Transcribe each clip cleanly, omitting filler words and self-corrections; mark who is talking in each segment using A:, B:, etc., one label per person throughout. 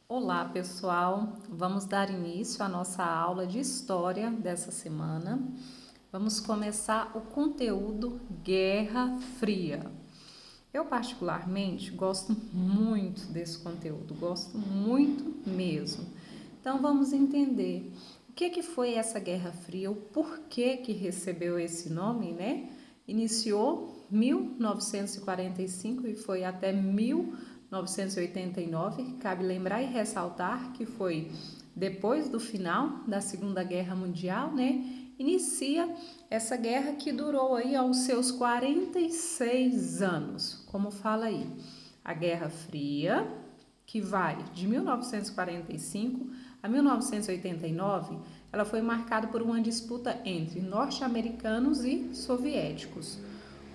A: Olá, pessoal! Vamos dar início à nossa aula de história dessa semana. Vamos começar o conteúdo Guerra Fria. Eu, particularmente, gosto muito desse conteúdo, gosto muito mesmo. Então, vamos entender o que foi essa Guerra Fria, o porquê que recebeu esse nome, né? Iniciou em 1945 e foi até 1989. Cabe lembrar e ressaltar que foi depois do final da Segunda Guerra Mundial, né? Inicia essa guerra que durou aí aos seus 46 anos, como fala aí, a Guerra Fria, que vai de 1945 a 1989, ela foi marcada por uma disputa entre norte-americanos e soviéticos.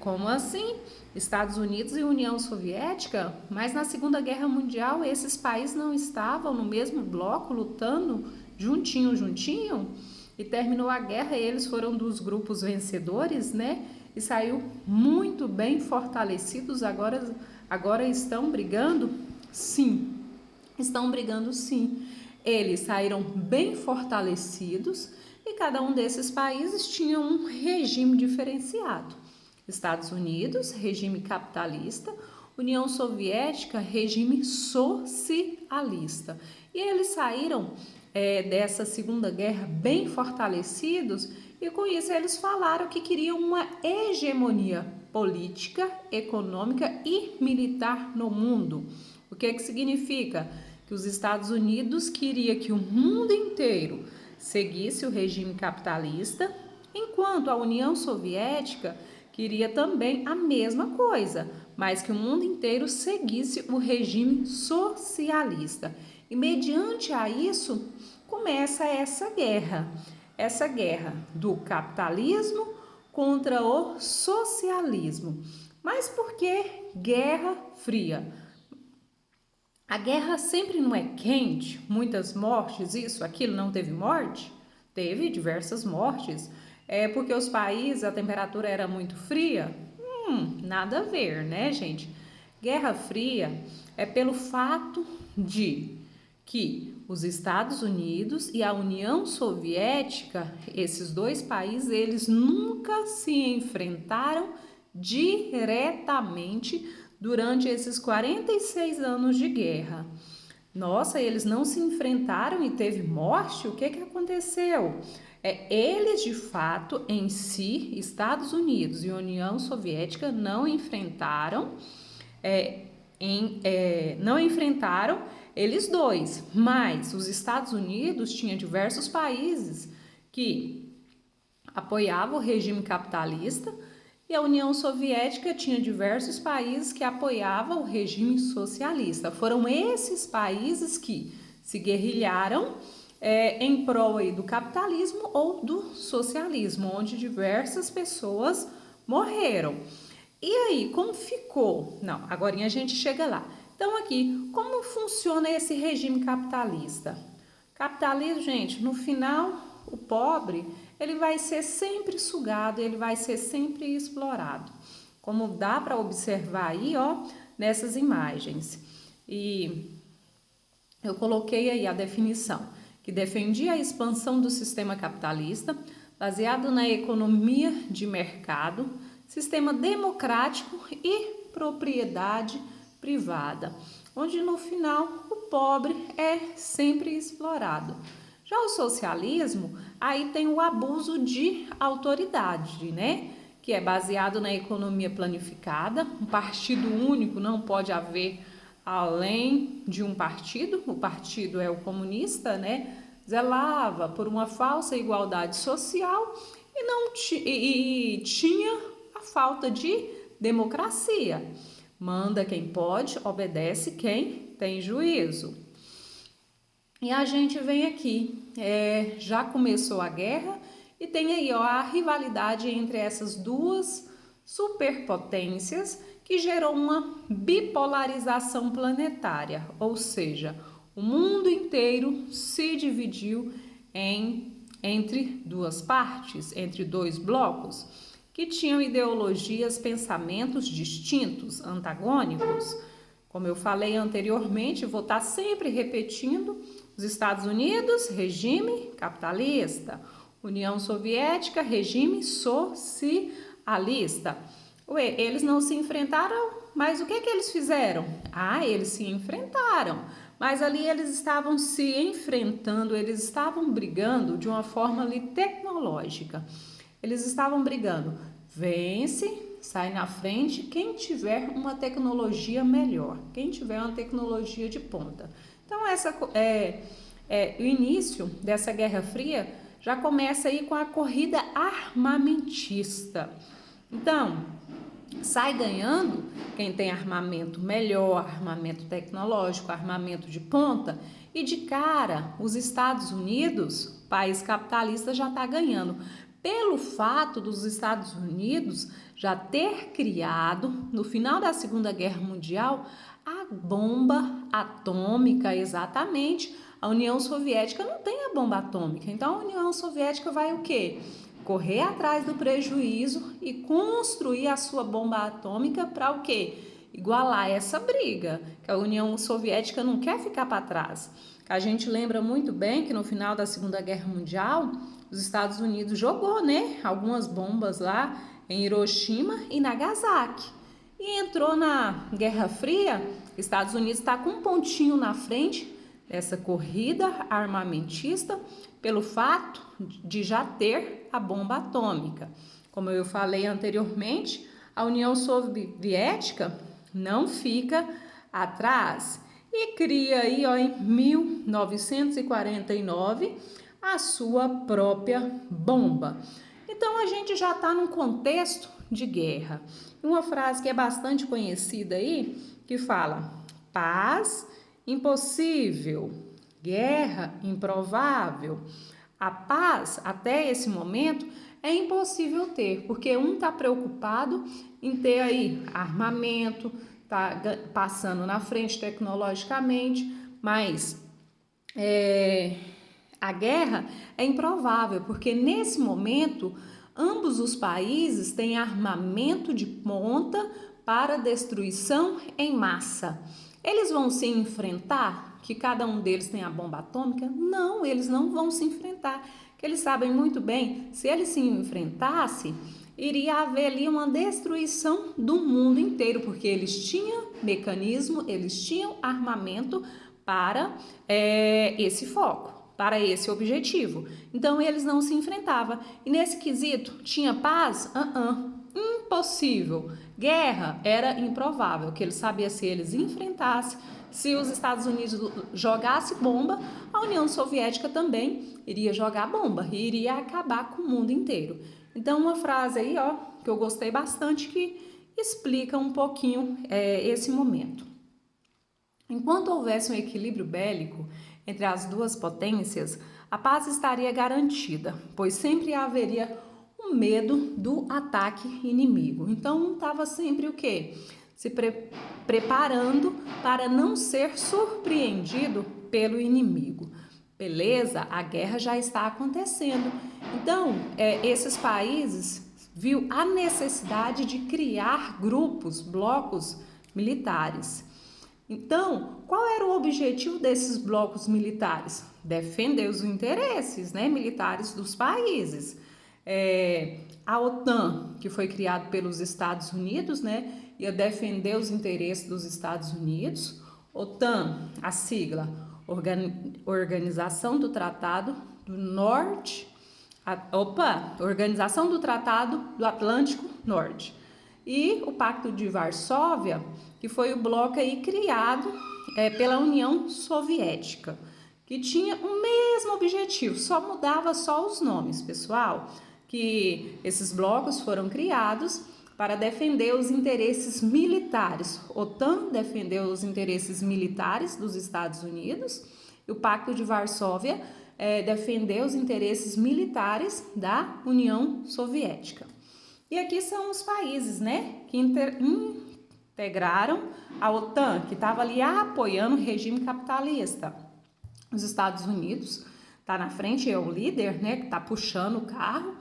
A: Como assim? Estados Unidos e União Soviética? Mas na Segunda Guerra Mundial esses países não estavam no mesmo bloco lutando juntinho? E terminou a guerra e eles foram dos grupos vencedores, né? E saiu muito bem fortalecidos. Agora estão brigando? Sim, estão brigando sim. Eles saíram bem fortalecidos e cada um desses países tinha um regime diferenciado. Estados Unidos, regime capitalista, União Soviética, regime socialista. E eles saíram dessa Segunda Guerra bem fortalecidos e com isso eles falaram que queriam uma hegemonia política, econômica e militar no mundo. O que significa? Que os Estados Unidos queria que o mundo inteiro seguisse o regime capitalista, enquanto a União Soviética queria também a mesma coisa, mas que o mundo inteiro seguisse o regime socialista. E mediante a isso, começa essa guerra do capitalismo contra o socialismo. Mas por que Guerra Fria? A guerra sempre não é quente, muitas mortes, isso, aquilo, não teve morte? Teve diversas mortes. É porque os países, a temperatura era muito fria? Nada a ver, né, gente? Guerra Fria é pelo fato de que os Estados Unidos e a União Soviética, esses dois países, eles nunca se enfrentaram diretamente durante esses 46 anos de guerra. Nossa, eles não se enfrentaram e teve morte? O que aconteceu? Eles, de fato, em si, Estados Unidos e União Soviética não enfrentaram, não enfrentaram eles dois, mas os Estados Unidos tinha diversos países que apoiavam o regime capitalista e a União Soviética tinha diversos países que apoiavam o regime socialista. Foram esses países que se guerrilharam em prol aí do capitalismo ou do socialismo, onde diversas pessoas morreram. E aí, como ficou? Não, agora a gente chega lá. Então aqui, como funciona esse regime capitalista? Capitalismo, gente, no final, o pobre, ele vai ser sempre sugado, ele vai ser sempre explorado. Como dá para observar aí, ó, nessas imagens. E eu coloquei aí a definição, que defendia a expansão do sistema capitalista, baseado na economia de mercado, sistema democrático e propriedade privada, onde no final o pobre é sempre explorado. Já o socialismo, aí tem o abuso de autoridade, né? Que é baseado na economia planificada, um partido único, não pode haver além de um partido, o partido é o comunista, né? Zelava por uma falsa igualdade social e não tinha a falta de democracia. Manda quem pode, obedece quem tem juízo. E a gente vem aqui, já começou a guerra e tem aí ó, a rivalidade entre essas duas superpotências que gerou uma bipolarização planetária, ou seja, o mundo inteiro se dividiu entre duas partes, entre dois blocos, que tinham ideologias, pensamentos distintos, antagônicos. Como eu falei anteriormente, vou estar sempre repetindo: os Estados Unidos, regime capitalista; União Soviética, regime socialista. Ué, eles não se enfrentaram, mas o que eles fizeram? Ah, eles se enfrentaram, mas ali eles estavam se enfrentando, eles estavam brigando de uma forma ali tecnológica. Eles estavam brigando, vence, sai na frente quem tiver uma tecnologia melhor, quem tiver uma tecnologia de ponta. Então, o início dessa Guerra Fria já começa aí com a corrida armamentista. Então, sai ganhando quem tem armamento melhor, armamento tecnológico, armamento de ponta, e de cara, os Estados Unidos, país capitalista, já está ganhando. Pelo fato dos Estados Unidos já ter criado, no final da Segunda Guerra Mundial, a bomba atômica, exatamente. A União Soviética não tem a bomba atômica, então a União Soviética vai o quê? Correr atrás do prejuízo e construir a sua bomba atômica para o quê? Igualar essa briga, que a União Soviética não quer ficar para trás. A gente lembra muito bem que no final da Segunda Guerra Mundial, os Estados Unidos jogou, né, algumas bombas lá em Hiroshima e Nagasaki. E entrou na Guerra Fria, Estados Unidos está com um pontinho na frente dessa corrida armamentista pelo fato de já ter a bomba atômica. Como eu falei anteriormente, a União Soviética não fica atrás e cria aí, em 1949 a sua própria bomba. Então a gente já está num contexto de guerra. Uma frase que é bastante conhecida aí, que fala: paz impossível, guerra improvável. A paz, até esse momento, é impossível ter, porque um está preocupado em ter aí armamento, está passando na frente tecnologicamente, mas a guerra é improvável, porque nesse momento ambos os países têm armamento de ponta para destruição em massa. Eles vão se enfrentar, que cada um deles tem a bomba atômica? Não, eles não vão se enfrentar, porque eles sabem muito bem, se eles se enfrentassem, iria haver ali uma destruição do mundo inteiro, porque eles tinham mecanismo, eles tinham armamento para esse foco, para esse objetivo. Então eles não se enfrentavam. E nesse quesito, tinha paz? Impossível. Guerra era improvável, que ele sabia se eles enfrentassem, se os Estados Unidos jogassem bomba, a União Soviética também iria jogar bomba e iria acabar com o mundo inteiro. Então uma frase aí, que eu gostei bastante, que explica um pouquinho esse momento. Enquanto houvesse um equilíbrio bélico entre as duas potências, a paz estaria garantida, pois sempre haveria um medo do ataque inimigo. Então estava sempre o quê? Se preparando para não ser surpreendido pelo inimigo. Beleza? A guerra já está acontecendo. Então, esses países viu a necessidade de criar grupos, blocos militares. Então, qual era o objetivo desses blocos militares? Defender os interesses, militares dos países. A OTAN, que foi criada pelos Estados Unidos, ia defender os interesses dos Estados Unidos. OTAN, a sigla, Organização do Tratado do Norte, Organização do Tratado do Atlântico Norte. E o Pacto de Varsóvia, que foi o bloco aí criado pela União Soviética, que tinha o mesmo objetivo, só mudava os nomes, pessoal, que esses blocos foram criados para defender os interesses militares. OTAN defendeu os interesses militares dos Estados Unidos e o Pacto de Varsóvia defendeu os interesses militares da União Soviética. E aqui são os países, que integraram a OTAN, que estava ali apoiando o regime capitalista. Os Estados Unidos está na frente, é o líder, que está puxando o carro.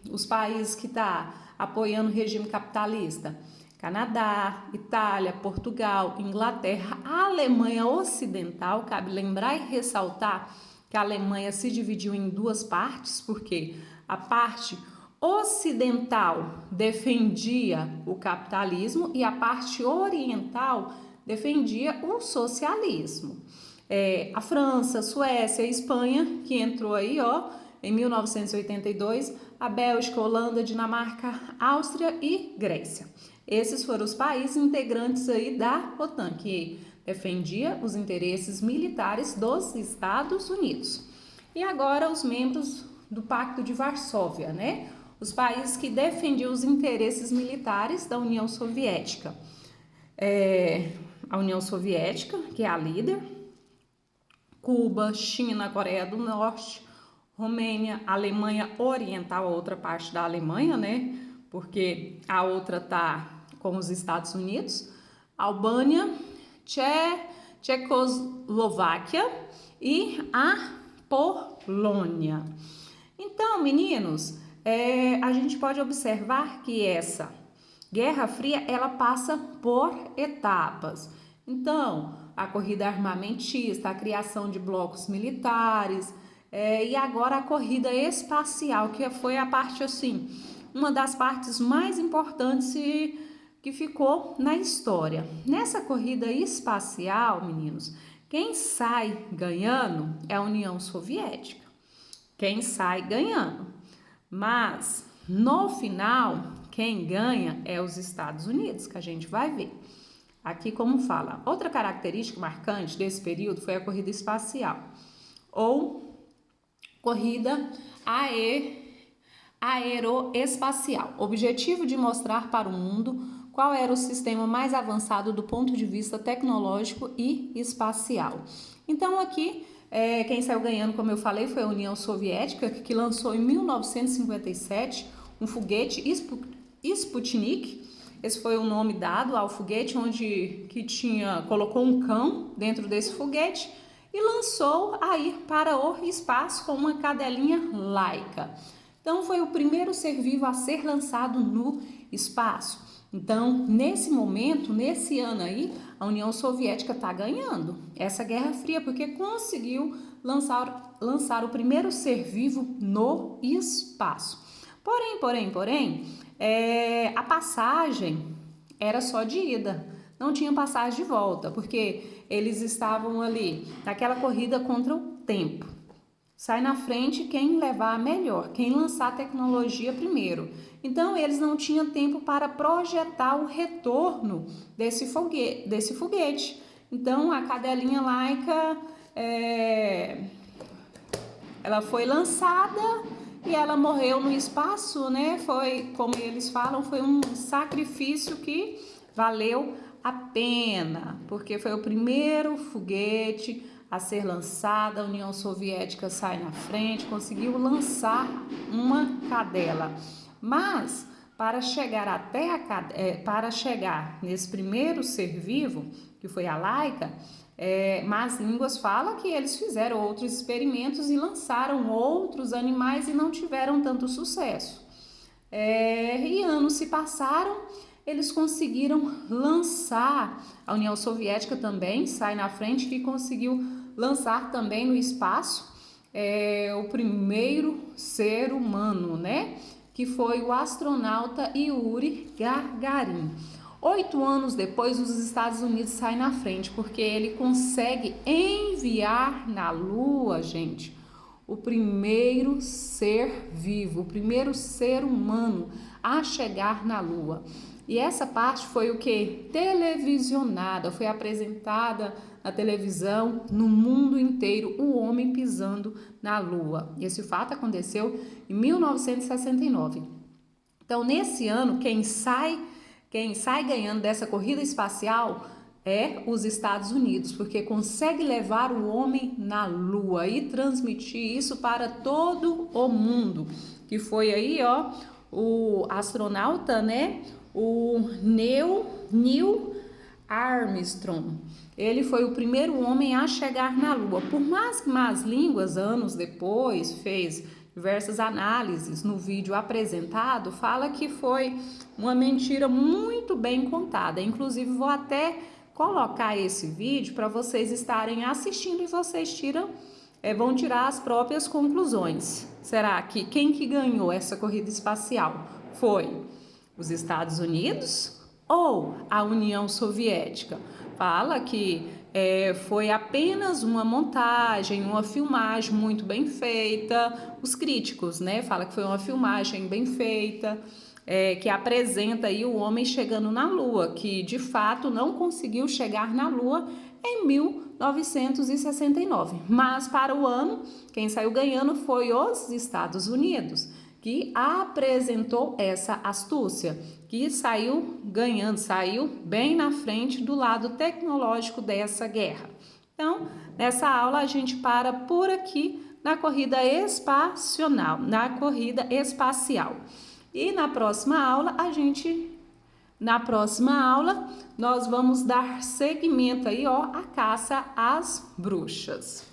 A: Os países que estão apoiando o regime capitalista Canadá, Itália, Portugal, Inglaterra, a Alemanha Ocidental. Cabe lembrar e ressaltar que a Alemanha se dividiu em duas partes, porque a parte ocidental defendia o capitalismo e a parte oriental defendia o socialismo. A França, Suécia, Espanha, que entrou aí, em 1982, a Bélgica, Holanda, Dinamarca, Áustria e Grécia. Esses foram os países integrantes aí da OTAN, que defendia os interesses militares dos Estados Unidos. E agora os membros do Pacto de Varsóvia, né? Os países que defendiam os interesses militares da União Soviética. A União Soviética, que é a líder, Cuba, China, Coreia do Norte, Romênia, Alemanha Oriental, a outra parte da Alemanha, né? Porque a outra tá com os Estados Unidos, Albânia, Tchecoslováquia e a Polônia. Então, meninos, a gente pode observar que essa Guerra Fria, ela passa por etapas. Então, a corrida armamentista, a criação de blocos militares, e agora a corrida espacial, que foi a parte, assim, uma das partes mais importantes e que ficou na história. Nessa corrida espacial, meninos, quem sai ganhando é a União Soviética. Quem sai ganhando. Mas, no final, quem ganha é os Estados Unidos, que a gente vai ver. Aqui como fala, outra característica marcante desse período foi a corrida espacial, ou corrida aeroespacial. Objetivo de mostrar para o mundo qual era o sistema mais avançado do ponto de vista tecnológico e espacial. Então aqui, quem saiu ganhando, como eu falei, foi a União Soviética, que lançou em 1957 um foguete Sputnik. Esse foi o nome dado ao foguete, colocou um cão dentro desse foguete e lançou a ir para o espaço com uma cadelinha Laika. Então foi o primeiro ser vivo a ser lançado no espaço. Então, nesse momento, nesse ano aí, a União Soviética está ganhando essa Guerra Fria, porque conseguiu lançar o primeiro ser vivo no espaço. Porém, a passagem era só de ida, não tinha passagem de volta, porque eles estavam ali naquela corrida contra o tempo. Sai na frente quem levar melhor, quem lançar a tecnologia primeiro. Então, eles não tinham tempo para projetar o retorno desse foguete. Então, a cadelinha Laika, ela foi lançada e ela morreu no espaço, né? Foi, como eles falam, foi um sacrifício que valeu a pena, porque foi o primeiro foguete a ser lançado. A União Soviética sai na frente, conseguiu lançar uma cadela. Mas para chegar nesse primeiro ser vivo, que foi a Laika, más línguas falam que eles fizeram outros experimentos e lançaram outros animais e não tiveram tanto sucesso. E anos se passaram, eles conseguiram lançar, a União Soviética também sai na frente, que conseguiu lançar também no espaço o primeiro ser humano, né? Que foi o astronauta Yuri Gagarin. 8 anos depois, os Estados Unidos saem na frente, porque ele consegue enviar na Lua, gente, o primeiro ser vivo, o primeiro ser humano a chegar na Lua. E essa parte foi o que? Televisionada, foi apresentada na televisão no mundo inteiro, o homem pisando na Lua. Esse fato aconteceu em 1969. Então, nesse ano, quem sai ganhando dessa corrida espacial é os Estados Unidos, porque consegue levar o homem na Lua e transmitir isso para todo o mundo. Que foi aí, o astronauta, né? O Neil Armstrong. Ele foi o primeiro homem a chegar na Lua. Por mais que más línguas, anos depois, fez diversas análises no vídeo apresentado, fala que foi uma mentira muito bem contada. Inclusive, vou até colocar esse vídeo para vocês estarem assistindo e vocês vão tirar as próprias conclusões. Será que quem que ganhou essa corrida espacial? Foi os Estados Unidos ou a União Soviética? Fala que foi apenas uma montagem, uma filmagem muito bem feita. Os críticos, né, falam que foi uma filmagem bem feita, que apresenta aí o homem chegando na Lua, que de fato não conseguiu chegar na Lua em 1969. Mas para o ano, quem saiu ganhando foi os Estados Unidos, que apresentou essa astúcia, que saiu ganhando, saiu bem na frente do lado tecnológico dessa guerra. Então, nessa aula a gente para por aqui na corrida espacial, E na próxima aula nós vamos dar seguimento aí, à caça às bruxas.